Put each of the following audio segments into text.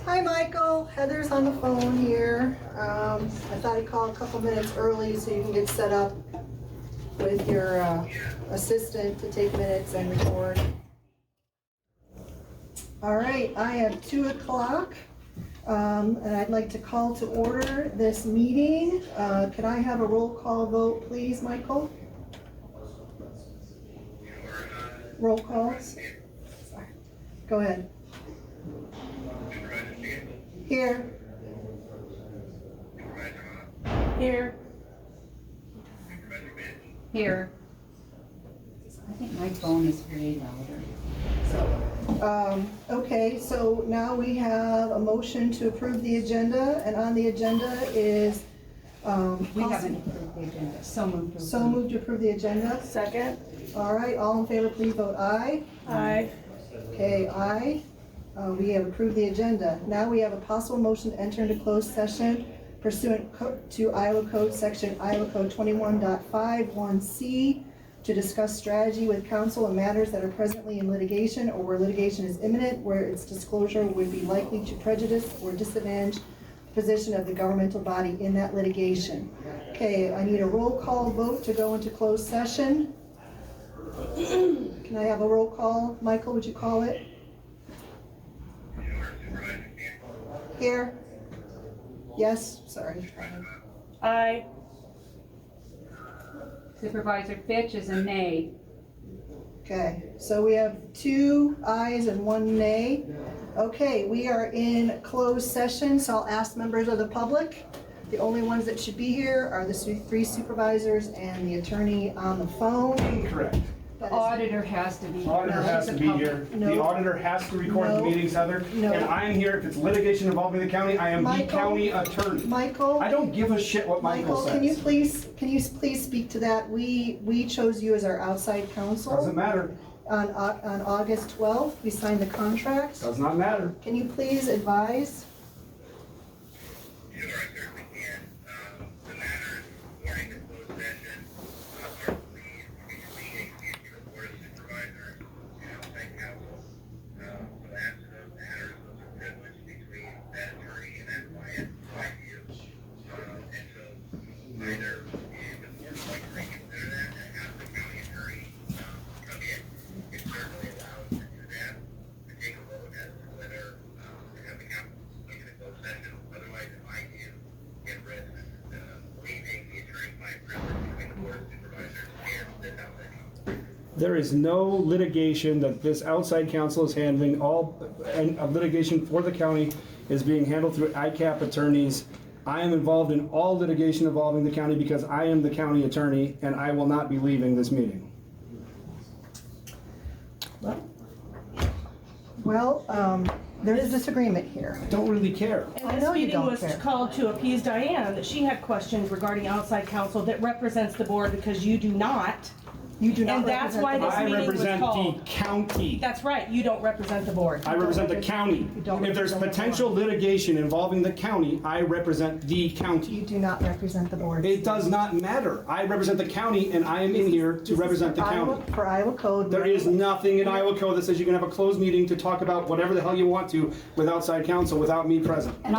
Hi, Michael. Heather's on the phone here. I thought I'd call a couple minutes early so you can get set up with your assistant to take minutes and record. All right, I have 2 o'clock, and I'd like to call to order this meeting. Could I have a roll call vote, please, Michael? Roll calls. Sorry. Go ahead. Here. Here. Here. I think my phone is way louder. Okay, so now we have a motion to approve the agenda, and on the agenda is We haven't approved the agenda. So moved. So moved to approve the agenda. Second. All right, all in favor, please vote aye. Aye. Okay, aye. We have approved the agenda. Now we have a possible motion to enter into closed session pursuant to Iowa Code Section Iowa Code 21.51C to discuss strategy with counsel on matters that are presently in litigation or where litigation is imminent, where its disclosure would be likely to prejudice or disadvantage the position of the governmental body in that litigation. Okay, I need a roll call vote to go into closed session. Can I have a roll call? Michael, would you call it? Here. Yes, sorry. Aye. Supervisor Fitch is a nay. Okay, so we have 2 ayes and 1 nay. Okay, we are in closed session, so I'll ask members of the public. The only ones that should be here are the 3 supervisors and the attorney on the phone. Incorrect. The auditor has to be here. Auditor has to be here. No. The auditor has to record the No. meetings, Heather. No. And I'm here, if it's litigation involving the county, I am the Michael. county attorney. Michael? I don't give a shit what Michael says. Can you please speak to that? We chose you as our outside counsel. Doesn't matter. On August 12th, we signed the contract. Does not matter. Can you please advise? Sure, I certainly can. The matters warning the closed session are pleased between the Board of Supervisors and outside counsel. So as to those matters, those are privileged between that attorney and that client, my view. And so either the board would like to reconsider that and have the county attorney come in. It's certainly allowed to do that, to take a vote as to whether to have the council in a closed session. Otherwise, in my view, it risks waiving the attorney-client privilege between the Board of Supervisors and the outside counsel. There is no litigation that this outside counsel is handling. All litigation for the county is being handled through ICAP attorneys. I am involved in all litigation involving the county because I am the county attorney, and I will not be leaving this meeting. Well, there is disagreement here. I don't really care. I And know this you meeting don't was care. called to appease Diane, that she had questions regarding outside counsel that represents the board because you do not. You do not And that's represent why the this I meeting was represent the called. county. That's right, you don't represent the board. I represent the county. don't If there's represent the potential litigation involving the county, I represent the county. You do not represent the board. It does not matter. I represent the county, and I am in here to represent the county. For Iowa Code. There is nothing in Iowa Code that says you can have a closed meeting to talk about whatever the hell you want to with outside counsel without me present. And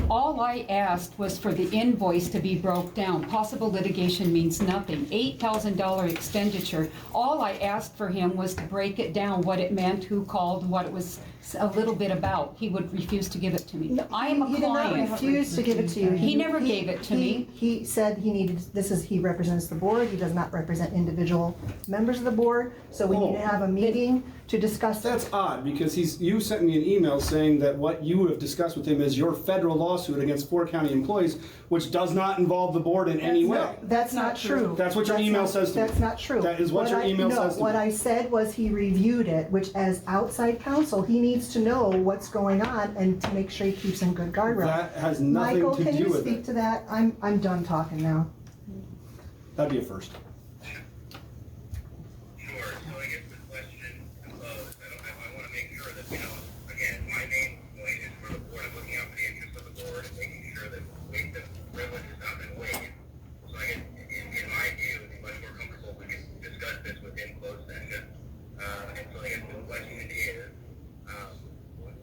all I asked was for the invoice to be broke down. Possible litigation means nothing. $8,000 expenditure. All I asked for him was to break it down, what it meant, who called, and what it was a little bit about. He would refuse to give it to me. I am a He did not client. refuse to give it to you. He never gave it to me. He said he needed, he represents the board, he does not represent individual members of the board, so we need to have a meeting to discuss. That's odd, because you sent me an email saying that what you have discussed with him is your federal lawsuit against 4 county employees, which does not involve the board in any way. That's not true. That's what your email says to me. That's not true. That is what your email says to me. What I said was he reviewed it, which as outside counsel, he needs to know what's going on and to make sure he keeps in good guardrails. That has nothing Michael, to can do you with speak it. to that? I'm done talking now. That'd be a first. Sure, so I guess the question posed, I want to make sure that, again, my main point is for the board, I'm looking out for the interests of the board and making sure that the privilege has not been waived. So I guess, in my view, it'd be much more comfortable if we could discuss this within closed session. And so I guess the question is,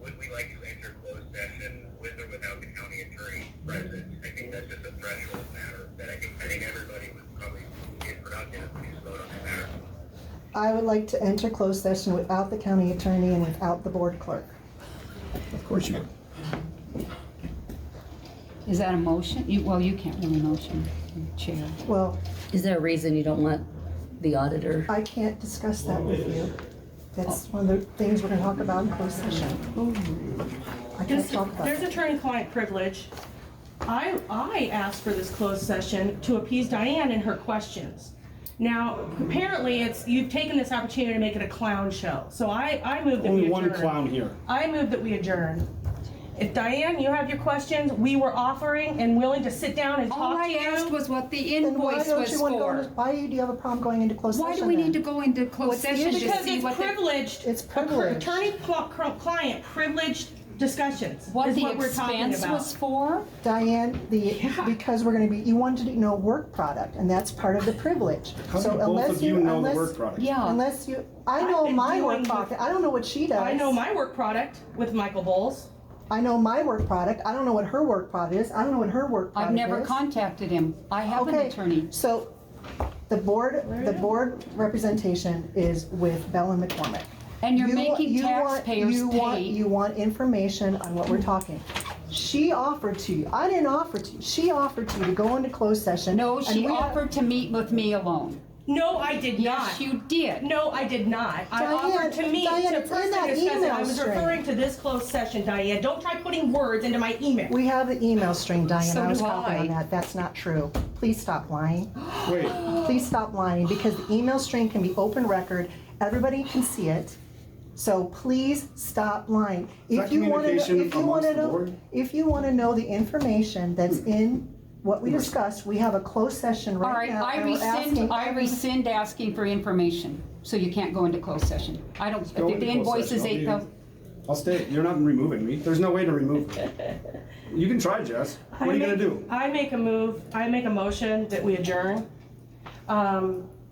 would like to enter closed session with or without the county attorney present. I think that's just a threshold matter that I think everybody would probably be productive if we just vote on that matter. I would like to enter closed session without the county attorney and without the board clerk. Of course you would. Is that a motion? Well, you can't really motion, Chair. Well, Is there a reason you don't want the auditor? I can't discuss that with you. That's one of the things we're gonna talk about in closed session. I can't talk about There's that. attorney-client privilege. I asked for this closed session to appease Diane and her questions. Now, apparently, you've taken this opportunity to make it a clown show. So I move that we Only adjourn. one clown here. I move that we adjourn. If Diane, you have your questions, we were offering and willing to sit down and All talk I to asked you. was what the Then why invoice don't was you wanna go for. into, why do you have a problem going into closed session Why do we need to then? go into closed What's the session to issue? Because see it's what the... privileged. It's privileged. Attorney-client privileged discussions What is the what we're talking expense about. was for? Diane, because we're gonna be, you wanted to know work product, and that's part of the privilege. How So do both unless of you know the unless- work product? Yeah. Unless you, I know I've been my doing work product, I don't know what she does. I know my work product with Michael Bowles. I know my work product, I don't know what her work product is, I don't know what her work product I've is. never contacted him. I have an Okay, attorney. so the board representation is with Bell and McCormick. And you're You- making you want- taxpayers you want- pay. You want information on what we're talking. She offered to you, I didn't offer to you, she offered to you to go into closed session. No, and she we have- offered to meet with me alone. No, I did not. Yes, you did. No, I did not. I Diane, offered to meet, Diane, to it's in personally that discuss it. email I was string. referring to this closed session, Diane. Don't try putting words into my email. We have the email string, Diane, So I was do copied I. on that, that's not true. Please stop lying. Wait, Please stop lying, because the email string can be open record, everybody can see it. So please stop lying. Is that If you wanna know, communication if you wanna amongst the know, board? if you wanna know the information that's in what we discussed, we have a closed session All right right, now. I and we're asking rescind asking for information, so you can't go into closed session. I don't, go if the into closed invoice is session. 8,000. I'll stay. You're not removing me. There's no way to remove me. You can try, Jess. What are you gonna do? I make a motion that we adjourn,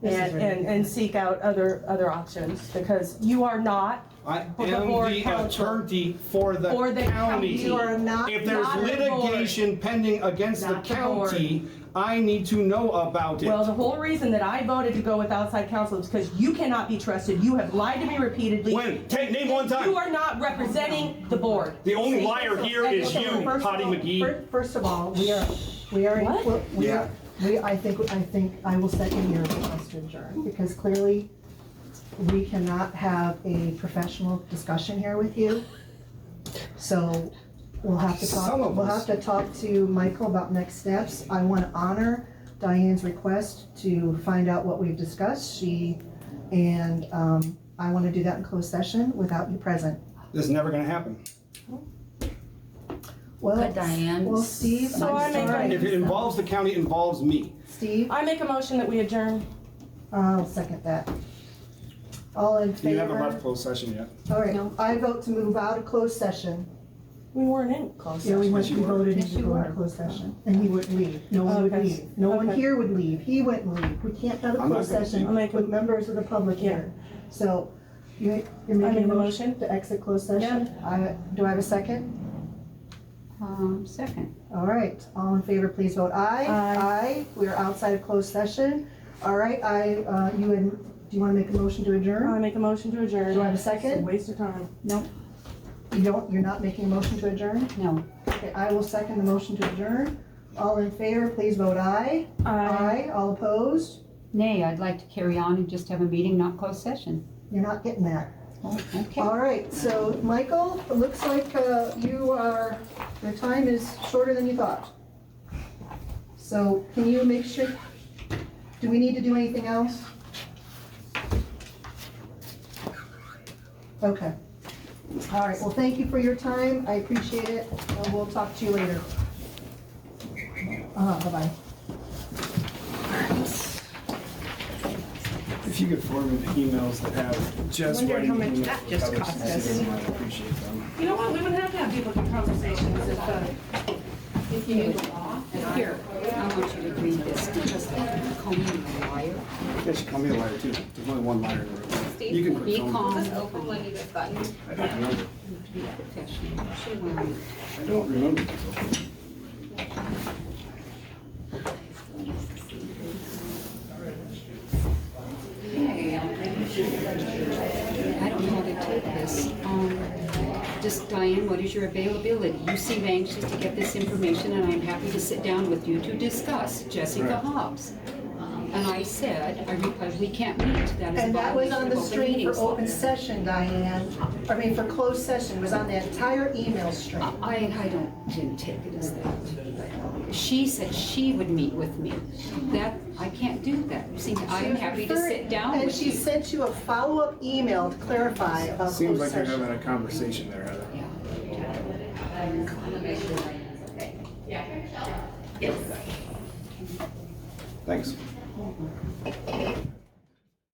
This is and seek out other options, because you are not, I For the am board the counsel. attorney for the For the county. You are not- If there's not the board. litigation pending against the Not the board. county, I need to know about it. well, the whole reason that I voted to go with outside counsel is because you cannot be trusted. You have lied to me repeatedly. When? Name one time. You are not representing the board. The only liar here is Okay, you, first of Potty all- McGee. First of all, we are, I think I will second your request to adjourn, because clearly we cannot have a professional discussion here with you. So we'll have to Some of talk to Michael about next steps. I want to honor Diane's request to find out what we've discussed. I want to do that in closed session without you present. This is never gonna happen. Well, But Diane- Well, Steve, So I I'm make a- sorry. If it involves the county, it involves me. Steve, I make a motion that we adjourn. I'll second that. All in favor? You haven't left closed session yet. All right, I vote to move out of closed session. We weren't in closed Yeah, session. we voted Yes, to you go were. into closed session, and he wouldn't leave. No one would Okay. leave. No one Okay. here would leave. He wouldn't leave. We can't have a I'm not closed gonna session leave. I'll make a- with members of the public here. So, you're I making make a a motion motion. to exit closed session? Do I have a second? Second. All right, all in favor, please vote aye. Aye. We are outside of closed session. All right, do you want to make a motion to adjourn? I make a motion to adjourn. Do I have a It's a second? waste of time. No, You're not making a motion to adjourn? no. Okay, I will second the motion to adjourn. All in favor, please vote aye. Aye. All opposed? Nay, I'd like to carry on and just have a meeting, not closed session. You're not getting that. Oh, okay. All right, so Michael, it looks like your time is shorter than you thought. So can you make sure, do we need to do anything else? Okay. All right, well, thank you for your time. I appreciate it, and we'll talk to you later. Bye-bye. If you could forward me the emails that have just Wonder writing how much emails that just with cost others, us. I appreciate them. You know what? We wouldn't have to have duplicate conversations if, If you knew the law, here, I want you to read this, because call me a liar. Yeah, she called me a liar too. There's only one liar in the room. You can Be quit filming. calm. Open when you get button. I don't know. be professional. She went. I don't remember. I don't know how to take this. Just Diane, what is your availability? You seem anxious to get this information, and I'm happy to sit down with you to discuss Jessica Right. Hobbs. And I said, I replied, we can't meet. That is a And that was on violation the of open string for meetings law. open session, Diane. I mean, for closed session, it was on that entire email string. Didn't take it as that. She said she would meet with me. That, I can't do that. See, I am happy to sit down And with she you. sent you a follow-up email to clarify about Seems closed like you're session. having a conversation there, Heather. Yeah. Thanks.